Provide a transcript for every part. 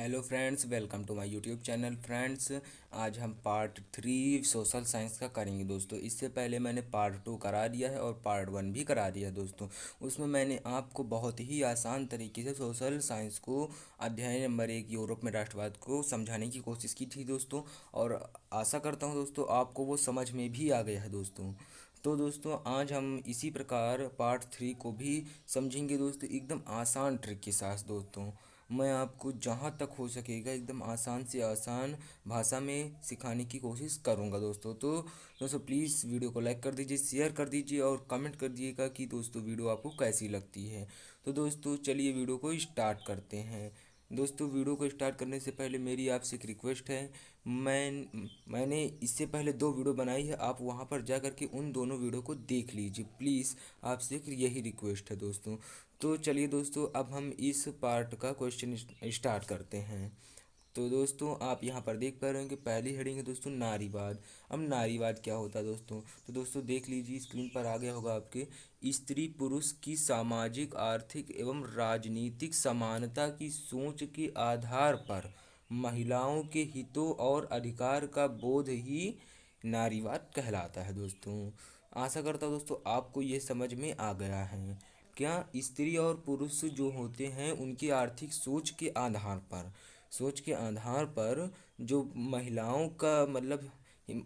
Hello friends, welcome to my YouTube channel. Friends, आज हम part 3 social science का करेंगे दोस्तों। इससे पहले मैंने पार्ट 2 करा दिया है और पार्ट 1 भी करा दिया है दोस्तों। उसमें मैंने आपको बहुत ही आसान तरीके से सोशल साइंस को अध्याय नंबर 1 यूरोप में राष्ट्रवाद को समझाने की कोशिश की थी दोस्तों। और आशा करता हूँ दोस्तों आपको वो समझ में भी आ गया है दोस्तों। तो दोस्तों आज हम इसी प्रकार पार्ट 3 को भी समझेंगे दोस्तों, एकदम आसान ट्रिक के साथ दोस्तों। मैं आपको जहाँ तक हो सकेगा एकदम आसान से आसान भाषा में सिखाने की कोशिश करूँगा दोस्तों। तो दोस्तों प्लीज़ वीडियो को लाइक कर दीजिए, शेयर कर दीजिए और कमेंट कर दीजिएगा कि दोस्तों वीडियो आपको कैसी लगती है। तो दोस्तों चलिए वीडियो को स्टार्ट करते हैं। दोस्तों वीडियो को स्टार्ट करने से पहले मेरी आपसे एक रिक्वेस्ट है। मैंने इससे पहले 2 वीडियो बनाई है, आप वहां पर जा कर के उन दोनों वीडियो को देख लीजिए प्लीज़। आपसे एक यही रिक्वेस्ट है दोस्तों। तो चलिए दोस्तों अब हम इस पार्ट का क्वेश्चन स्टार्ट करते हैं। तो दोस्तों आप यहाँ पर देख पा रहे हैं कि पहली हेडिंग है दोस्तों नारीवाद। अब नारीवाद क्या होता है दोस्तों? तो दोस्तों देख लीजिए, स्क्रीन पर आ गया होगा आपके। स्त्री पुरुष की सामाजिक आर्थिक एवं राजनीतिक समानता की सोच के आधार पर महिलाओं के हितों और अधिकार का बोध ही नारीवाद कहलाता है दोस्तों। आशा करता हूँ दोस्तों आपको ये समझ में आ गया है। क्या स्त्री और पुरुष जो होते हैं उनकी आर्थिक सोच के आधार पर जो महिलाओं का मतलब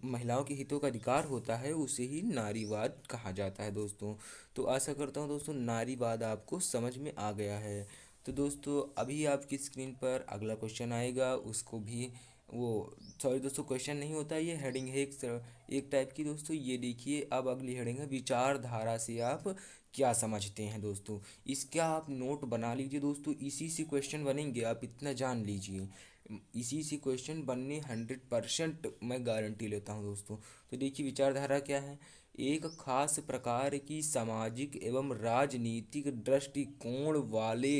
महिलाओं के हितों का अधिकार होता है उसे ही नारीवाद कहा जाता है दोस्तों। तो आशा करता हूँ दोस्तों नारीवाद आपको समझ में आ गया है। तो दोस्तों अभी आपकी स्क्रीन पर अगला क्वेश्चन आएगा, उसको भी वो सॉरी दोस्तों क्वेश्चन नहीं होता, ये हेडिंग है एक टाइप की दोस्तों। ये देखिए अब अगली हेडिंग है विचारधारा से आप क्या समझते हैं दोस्तों। इसका आप नोट बना लीजिए दोस्तों, इसी से क्वेश्चन बनेंगे, आप इतना जान लीजिए। इसी से क्वेश्चन बनने 100% मैं गारंटी लेता हूँ दोस्तों। तो देखिए विचारधारा क्या है। एक खास प्रकार की सामाजिक एवं राजनीतिक दृष्टिकोण वाले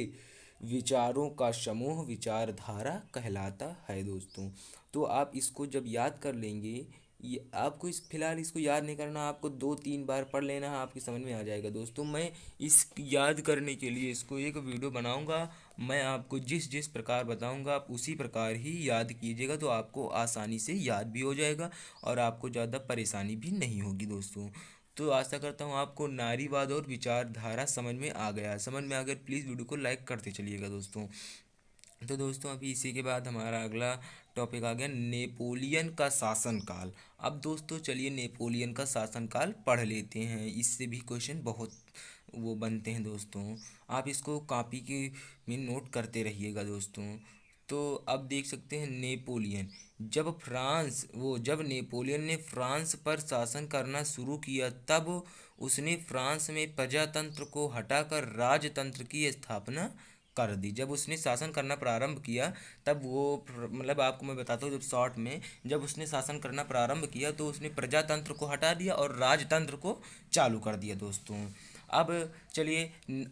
विचारों का समूह विचारधारा कहलाता है दोस्तों। तो आप इसको जब याद कर लेंगे, ये आपको इस फिलहाल इसको याद नहीं करना, आपको 2-3 बार पढ़ लेना है, आपकी समझ में आ जाएगा दोस्तों। मैं इस याद करने के लिए इसको एक वीडियो बनाऊंगा, मैं आपको जिस जिस प्रकार बताऊंगा आप उसी प्रकार ही याद कीजिएगा, तो आपको आसानी से याद भी हो जाएगा और आपको ज़्यादा परेशानी भी नहीं होगी दोस्तों। तो आशा करता हूँ आपको नारीवाद और विचारधारा समझ में आ गया। समझ में आ गया प्लीज़ वीडियो को लाइक करते चलिएगा दोस्तों। तो दोस्तों अभी इसी के बाद हमारा अगला टॉपिक आ गया नेपोलियन का शासनकाल। अब दोस्तों चलिए नेपोलियन का शासनकाल पढ़ लेते हैं, इससे भी क्वेश्चन बहुत वो बनते हैं दोस्तों। आप इसको कॉपी के में नोट करते रहिएगा दोस्तों। तो अब देख सकते हैं नेपोलियन, जब नेपोलियन ने फ्रांस पर शासन करना शुरू किया तब उसने फ्रांस में प्रजातंत्र को हटाकर राजतंत्र की स्थापना कर दी। जब उसने शासन करना प्रारंभ किया तब मतलब आपको मैं बताता हूँ, जब शॉर्ट में जब उसने शासन करना प्रारंभ किया तो उसने प्रजातंत्र को हटा दिया और राजतंत्र को चालू कर दिया दोस्तों। अब चलिए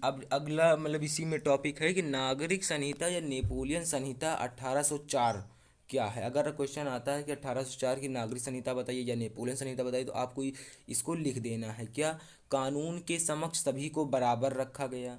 अब अगला मतलब इसी में टॉपिक है कि नागरिक संहिता या नेपोलियन संहिता 1804 क्या है। अगर क्वेश्चन आता है कि 1804 की नागरिक संहिता बताइए या नेपोलियन संहिता बताइए, तो आपको इसको लिख देना है। क्या? कानून के समक्ष सभी को बराबर रखा गया।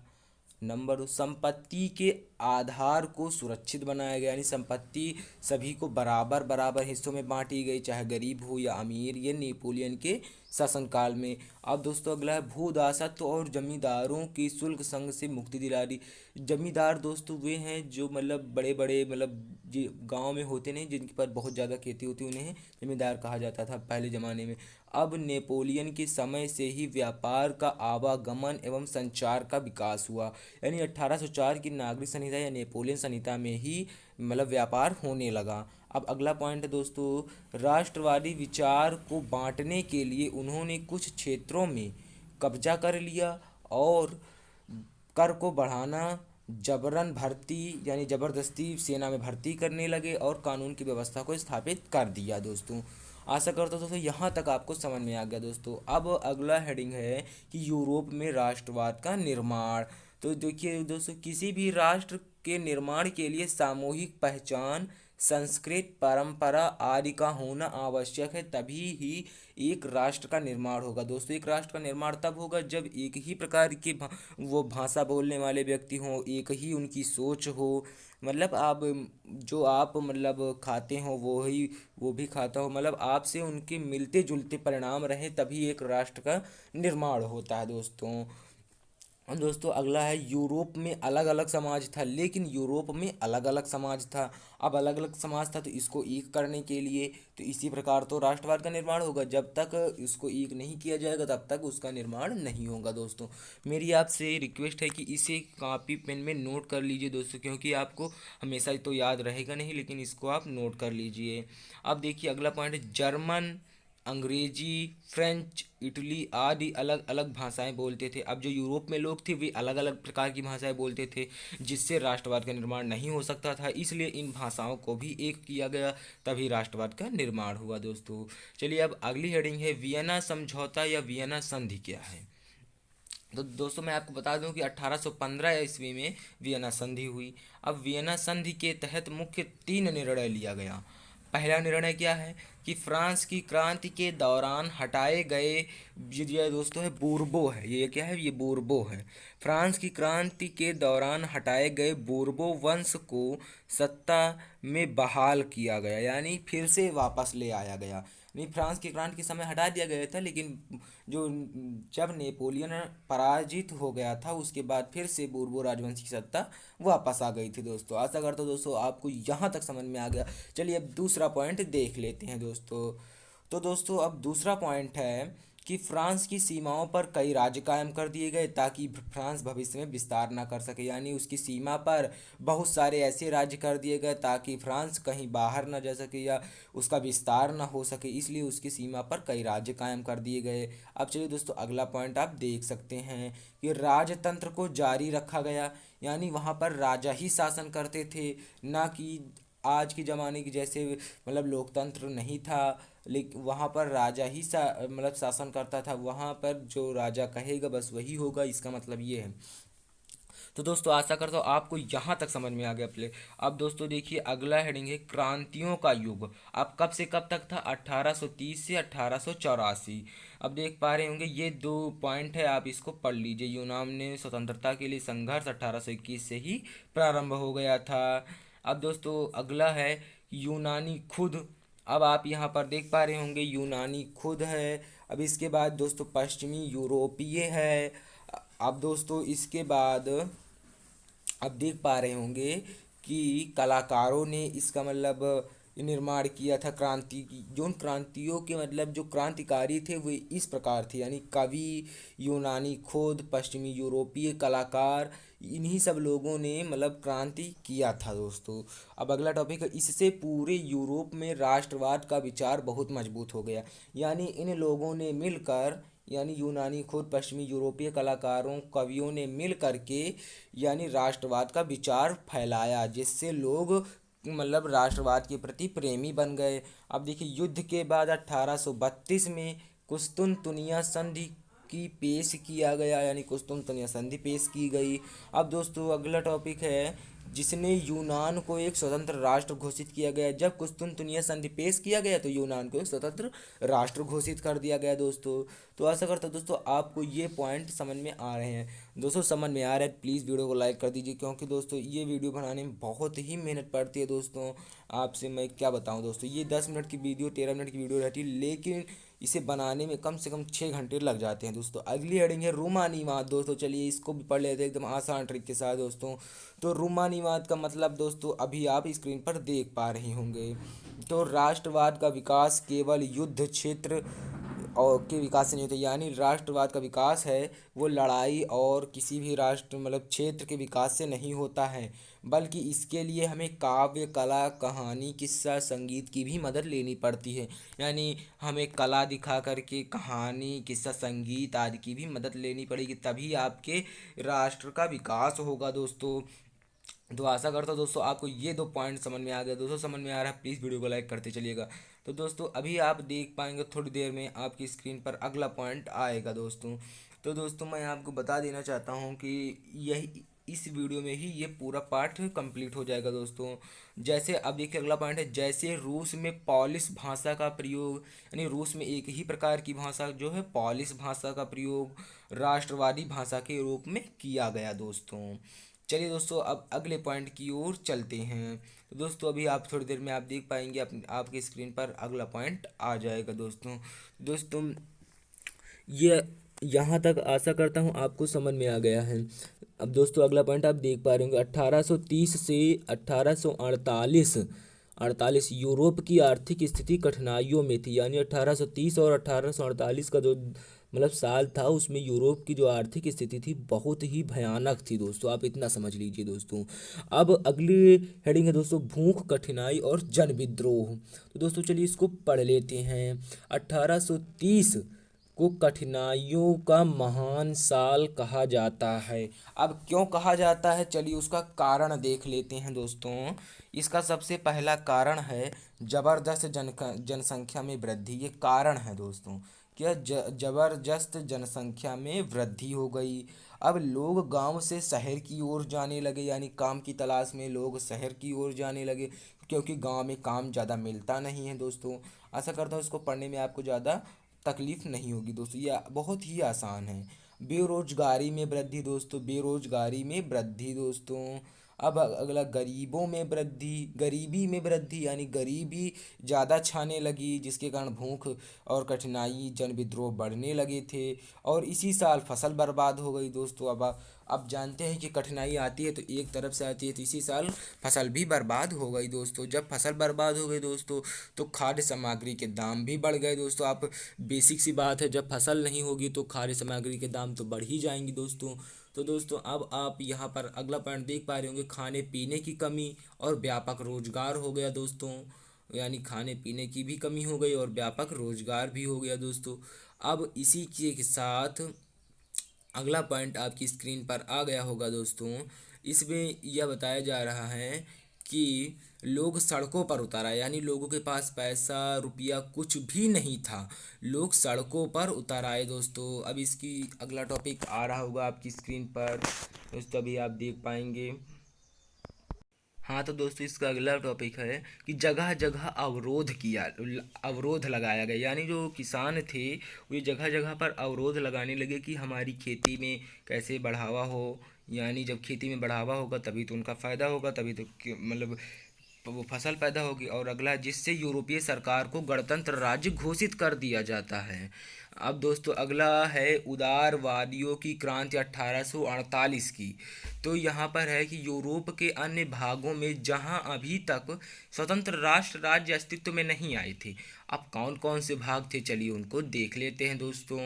नंबर 2, संपत्ति के आधार को सुरक्षित बनाया गया, यानी संपत्ति सभी को बराबर बराबर हिस्सों में बांटी गई, चाहे गरीब हो या अमीर। ये नेपोलियन के शासनकाल में। अब दोस्तों अगला है भूदासत्व और जमींदारों की शुल्क संघ से मुक्ति दिला दी। जमींदार दोस्तों वे हैं जो मतलब बड़े बड़े मतलब जी गांव में होते नहीं, जिनके पास बहुत ज़्यादा खेती होती, उन्हें जमींदार कहा जाता था पहले ज़माने में। अब नेपोलियन के समय से ही व्यापार का आवागमन एवं संचार का विकास हुआ, यानी 1804 की नागरिक संहिता या नेपोलियन संहिता में ही मतलब व्यापार होने लगा। अब अगला पॉइंट है दोस्तों, राष्ट्रवादी विचार को बांटने के लिए उन्होंने कुछ क्षेत्रों में कब्जा कर लिया और कर को बढ़ाना, जबरन भर्ती यानी ज़बरदस्ती सेना में भर्ती करने लगे और कानून की व्यवस्था को स्थापित कर दिया दोस्तों। आशा करता हूँ दोस्तों यहाँ तक आपको समझ में आ गया दोस्तों। अब अगला हेडिंग है कि यूरोप में राष्ट्रवाद का निर्माण। तो देखिए दोस्तों, किसी भी राष्ट्र के निर्माण के लिए सामूहिक पहचान, संस्कृत परंपरा आदि का होना आवश्यक है, तभी ही एक राष्ट्र का निर्माण होगा दोस्तों। एक राष्ट्र का निर्माण तब होगा जब एक ही प्रकार के वो भाषा बोलने वाले व्यक्ति हों, एक ही उनकी सोच हो। मतलब आप जो आप मतलब खाते हो वो भी खाता हो, मतलब आपसे उनके मिलते जुलते परिणाम रहे, तभी एक राष्ट्र का निर्माण होता है दोस्तों। और दोस्तों अगला है, यूरोप में अलग अलग समाज था, लेकिन यूरोप में अलग अलग समाज था। अब अलग अलग समाज था तो इसको एक करने के लिए तो इसी प्रकार तो राष्ट्रवाद का निर्माण होगा। जब तक इसको एक नहीं किया जाएगा तब तक उसका निर्माण नहीं होगा दोस्तों। मेरी आपसे रिक्वेस्ट है कि इसे कॉपी पेन में नोट कर लीजिए दोस्तों, क्योंकि आपको हमेशा तो याद रहेगा नहीं, लेकिन इसको आप नोट कर लीजिए। अब देखिए अगला पॉइंट है, जर्मन, अंग्रेजी, फ्रेंच, इटली आदि अलग अलग भाषाएं बोलते थे। अब जो यूरोप में लोग थे वे अलग अलग प्रकार की भाषाएं बोलते थे, जिससे राष्ट्रवाद का निर्माण नहीं हो सकता था, इसलिए इन भाषाओं को भी एक किया गया, तभी राष्ट्रवाद का निर्माण हुआ दोस्तों। चलिए अब अगली हेडिंग है, वियना समझौता या वियना संधि क्या है। तो दोस्तों मैं आपको बता दूं कि 1815 ईस्वी में वियना संधि हुई। अब वियना संधि के तहत मुख्य 3 निर्णय लिया गया। पहला निर्णय क्या है कि फ्रांस की क्रांति के दौरान हटाए गए, ये दोस्तों है बोर्बो है, ये क्या है, ये बोर्बो है। फ्रांस की क्रांति के दौरान हटाए गए बोर्बो वंश को सत्ता में बहाल किया गया, यानी फिर से वापस ले आया गया। नहीं, फ्रांस की क्रांति के समय हटा दिया गया था, लेकिन जो जब नेपोलियन पराजित हो गया था उसके बाद फिर से बोर्बो राजवंश की सत्ता वापस आ गई थी दोस्तों। आशा करता हूँ दोस्तों आपको यहाँ तक समझ में आ गया। चलिए अब दूसरा पॉइंट देख लेते हैं दोस्तों। तो दोस्तों अब दूसरा पॉइंट है कि फ्रांस की सीमाओं पर कई राज्य कायम कर दिए गए ताकि फ्रांस भविष्य में विस्तार ना कर सके, यानी उसकी सीमा पर बहुत सारे ऐसे राज्य कर दिए गए ताकि फ्रांस कहीं बाहर ना जा सके या उसका विस्तार ना हो सके, इसलिए उसकी सीमा पर कई राज्य कायम कर दिए गए। अब चलिए दोस्तों अगला पॉइंट आप देख सकते हैं कि राजतंत्र को जारी रखा गया, यानी वहाँ पर राजा ही शासन करते थे, ना कि आज के ज़माने की जैसे मतलब लोकतंत्र नहीं था, लेकिन वहाँ पर राजा ही मतलब शासन करता था। वहाँ पर जो राजा कहेगा बस वही होगा, इसका मतलब ये है। तो दोस्तों आशा करता हूँ आपको यहाँ तक समझ में आ गया प्ले। अब दोस्तों देखिए अगला हेडिंग है, क्रांतियों का युग। अब कब से कब तक था, 1830 से 1884। अब देख पा रहे होंगे ये 2 पॉइंट है, आप इसको पढ़ लीजिए। यूनान ने स्वतंत्रता के लिए संघर्ष 1821 से ही प्रारंभ हो गया था। अब दोस्तों अगला है, यूनानी खुद। अब आप यहाँ पर देख पा रहे होंगे यूनानी खुद है। अब इसके बाद दोस्तों पश्चिमी यूरोपीय है। अब दोस्तों इसके बाद अब देख पा रहे होंगे कि कलाकारों ने इसका मतलब निर्माण किया था। क्रांति की जो उन क्रांतियों के मतलब जो क्रांतिकारी थे वे इस प्रकार थे, यानी कवि, यूनानी खोद, पश्चिमी यूरोपीय कलाकार, इन्हीं सब लोगों ने मतलब क्रांति किया था दोस्तों। अब अगला टॉपिक है, इससे पूरे यूरोप में राष्ट्रवाद का विचार बहुत मजबूत हो गया, यानी इन लोगों ने मिलकर, यानी यूनानी खुद, पश्चिमी यूरोपीय कलाकारों, कवियों ने मिल करके यानी राष्ट्रवाद का विचार फैलाया, जिससे लोग मतलब राष्ट्रवाद के प्रति प्रेमी बन गए। अब देखिए युद्ध के बाद 1832 में कुस्तुनतुनिया संधि की पेश किया गया, यानी कुस्तुनतुनिया संधि पेश की गई। अब दोस्तों अगला टॉपिक है, जिसने यूनान को एक स्वतंत्र राष्ट्र घोषित किया गया। जब कुस्तुनतुनिया संधि पेश किया गया तो यूनान को एक स्वतंत्र राष्ट्र घोषित कर दिया गया दोस्तों। तो आशा करता हूँ दोस्तों आपको ये पॉइंट समझ में आ रहे हैं। दोस्तों समझ में आ रहा है प्लीज़ वीडियो को लाइक कर दीजिए, क्योंकि दोस्तों ये वीडियो बनाने में बहुत ही मेहनत पड़ती है दोस्तों। आपसे मैं क्या बताऊँ दोस्तों, ये 10 मिनट की वीडियो, 13 मिनट की वीडियो रहती है, लेकिन इसे बनाने में कम से कम 6 घंटे लग जाते हैं दोस्तों। अगली हेडिंग है रोमानीवाद दोस्तों। चलिए इसको भी पढ़ लेते हैं एकदम आसान ट्रिक के साथ दोस्तों। तो रोमानीवाद का मतलब दोस्तों अभी आप स्क्रीन पर देख पा रहे होंगे। तो राष्ट्रवाद का विकास केवल युद्ध क्षेत्र और के विकास से नहीं होता, यानी राष्ट्रवाद का विकास है वो लड़ाई और किसी भी राष्ट्र मतलब क्षेत्र के विकास से नहीं होता है, बल्कि इसके लिए हमें काव्य, कला, कहानी, किस्सा, संगीत की भी मदद लेनी पड़ती है। यानी हमें कला दिखा करके कहानी, किस्सा, संगीत आदि की भी मदद लेनी पड़ेगी, तभी आपके राष्ट्र का विकास होगा दोस्तों। तो आशा करता हूँ दोस्तों आपको ये 2 पॉइंट समझ में आ गया। दोस्तों समझ में आ रहा है प्लीज़ वीडियो को लाइक करते चलिएगा। तो दोस्तों अभी आप देख पाएंगे थोड़ी देर में आपकी स्क्रीन पर अगला पॉइंट आएगा दोस्तों। तो दोस्तों मैं आपको बता देना चाहता हूँ कि यही इस वीडियो में ही ये पूरा पाठ कंप्लीट हो जाएगा दोस्तों। जैसे अब देखिए अगला पॉइंट है, जैसे रूस में पॉलिश भाषा का प्रयोग, यानी रूस में एक ही प्रकार की भाषा जो है पॉलिश भाषा का प्रयोग राष्ट्रवादी भाषा के रूप में किया गया दोस्तों। चलिए दोस्तों अब अगले पॉइंट की ओर चलते हैं। तो दोस्तों अभी आप थोड़ी देर में आप देख पाएंगे आपके स्क्रीन पर अगला पॉइंट आ जाएगा दोस्तों। दोस्तों ये यहाँ तक आशा करता हूँ आपको समझ में आ गया है। अब दोस्तों अगला पॉइंट आप देख पा रहे होंगे, 1830 से 1848 अड़तालीस यूरोप की आर्थिक स्थिति कठिनाइयों में थी। यानी 1830 और 1848 का जो मतलब साल था, उसमें यूरोप की जो आर्थिक स्थिति थी बहुत ही भयानक थी दोस्तों, आप इतना समझ लीजिए दोस्तों। अब अगली हेडिंग है दोस्तों, भूख, कठिनाई और जन विद्रोह। तो दोस्तों चलिए इसको पढ़ लेते हैं। 1830 को कठिनाइयों का महान साल कहा जाता है। अब क्यों कहा जाता है, चलिए उसका कारण देख लेते हैं दोस्तों। इसका सबसे पहला कारण है जबरदस्त जनसंख्या में वृद्धि। ये कारण है दोस्तों, क्या जबरदस्त जनसंख्या में वृद्धि हो गई। अब लोग गांव से शहर की ओर जाने लगे, यानी काम की तलाश में लोग शहर की ओर जाने लगे, क्योंकि गांव में काम ज़्यादा मिलता नहीं है दोस्तों। आशा करता हूँ इसको पढ़ने में आपको ज़्यादा तकलीफ नहीं होगी दोस्तों, ये बहुत ही आसान है। बेरोजगारी में वृद्धि दोस्तों, बेरोजगारी में वृद्धि दोस्तों। अब अगला, गरीबों में वृद्धि, गरीबी में वृद्धि, यानी गरीबी ज़्यादा छाने लगी, जिसके कारण भूख और कठिनाई जन विद्रोह बढ़ने लगे थे। और इसी साल फसल बर्बाद हो गई दोस्तों। अब जानते हैं कि कठिनाई आती है तो एक तरफ से आती है, तो इसी साल फसल भी बर्बाद हो गई दोस्तों। जब फसल बर्बाद हो गई दोस्तों तो खाद्य सामग्री के दाम भी बढ़ गए दोस्तों। आप बेसिक सी बात है, जब फसल नहीं होगी तो खाद्य सामग्री के दाम तो बढ़ ही जाएंगे दोस्तों। तो दोस्तों अब आप यहाँ पर अगला पॉइंट देख पा रहे होंगे, खाने पीने की कमी और व्यापक रोजगार हो गया दोस्तों। यानी खाने पीने की भी कमी हो गई और व्यापक रोजगार भी हो गया दोस्तों। अब इसी के साथ अगला पॉइंट आपकी स्क्रीन पर आ गया होगा दोस्तों। इसमें यह बताया जा रहा है कि लोग सड़कों पर उतर आए, यानी लोगों के पास पैसा रुपया कुछ भी नहीं था, लोग सड़कों पर उतर आए दोस्तों। अब इसकी अगला टॉपिक आ रहा होगा आपकी स्क्रीन पर दोस्तों, अभी आप देख पाएंगे। हाँ तो दोस्तों इसका अगला टॉपिक है कि जगह जगह अवरोध लगाया गया, यानी जो किसान थे वे जगह जगह पर अवरोध लगाने लगे कि हमारी खेती में कैसे बढ़ावा हो। यानी जब खेती में बढ़ावा होगा तभी तो उनका फ़ायदा होगा, तभी तो मतलब वो फसल पैदा होगी। और अगला, जिससे यूरोपीय सरकार को गणतंत्र राज्य घोषित कर दिया जाता है। अब दोस्तों अगला है उदारवादियों की क्रांति 1848 की। तो यहाँ पर है कि यूरोप के अन्य भागों में जहाँ अभी तक स्वतंत्र राष्ट्र राज्य अस्तित्व में नहीं आए थे, अब कौन कौन से भाग थे चलिए उनको देख लेते हैं दोस्तों।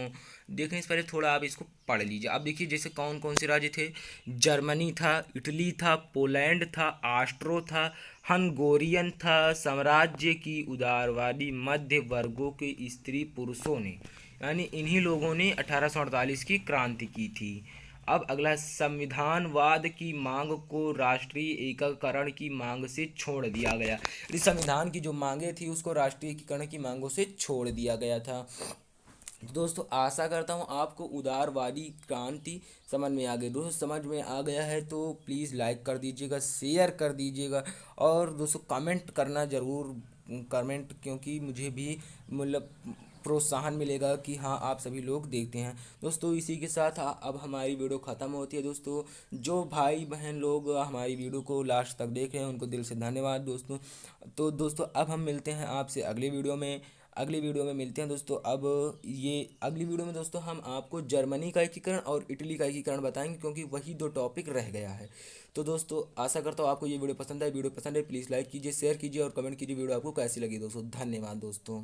देखें इस पहले थोड़ा आप इसको पढ़ लीजिए। अब देखिए जैसे कौन कौन से राज्य थे, जर्मनी था, इटली था, पोलैंड था, ऑस्ट्रो था, हंगोरियन था। साम्राज्य की उदारवादी मध्य वर्गों के स्त्री पुरुषों ने, यानी इन्हीं लोगों ने 1848 की क्रांति की थी। अब अगला, संविधानवाद की मांग को राष्ट्रीय एकीकरण की मांग से छोड़ दिया गया। इस संविधान की जो मांगे थी उसको राष्ट्रीय एकीकरण की मांगों से छोड़ दिया गया था। तो दोस्तों आशा करता हूँ आपको उदारवादी क्रांति समझ में आ गई। दोस्तों समझ में आ गया है तो प्लीज़ लाइक कर दीजिएगा, शेयर कर दीजिएगा और दोस्तों कमेंट करना ज़रूर, कमेंट, क्योंकि मुझे भी मतलब प्रोत्साहन मिलेगा कि हाँ आप सभी लोग देखते हैं दोस्तों। इसी के साथ अब हमारी वीडियो ख़त्म होती है दोस्तों। जो भाई बहन लोग हमारी वीडियो को लास्ट तक देख रहे हैं उनको दिल से धन्यवाद दोस्तों। तो दोस्तों अब हम मिलते हैं आपसे अगली वीडियो में, अगली वीडियो में मिलते हैं दोस्तों। अब ये अगली वीडियो में दोस्तों हम आपको जर्मनी का एकीकरण और इटली का एकीकरण बताएंगे, क्योंकि वही दो टॉपिक रह गया है। तो दोस्तों आशा करता हूँ आपको ये वीडियो पसंद है। वीडियो पसंद है प्लीज़ लाइक कीजिए, शेयर कीजिए और कमेंट कीजिए वीडियो आपको कैसी लगी दोस्तों। धन्यवाद दोस्तों।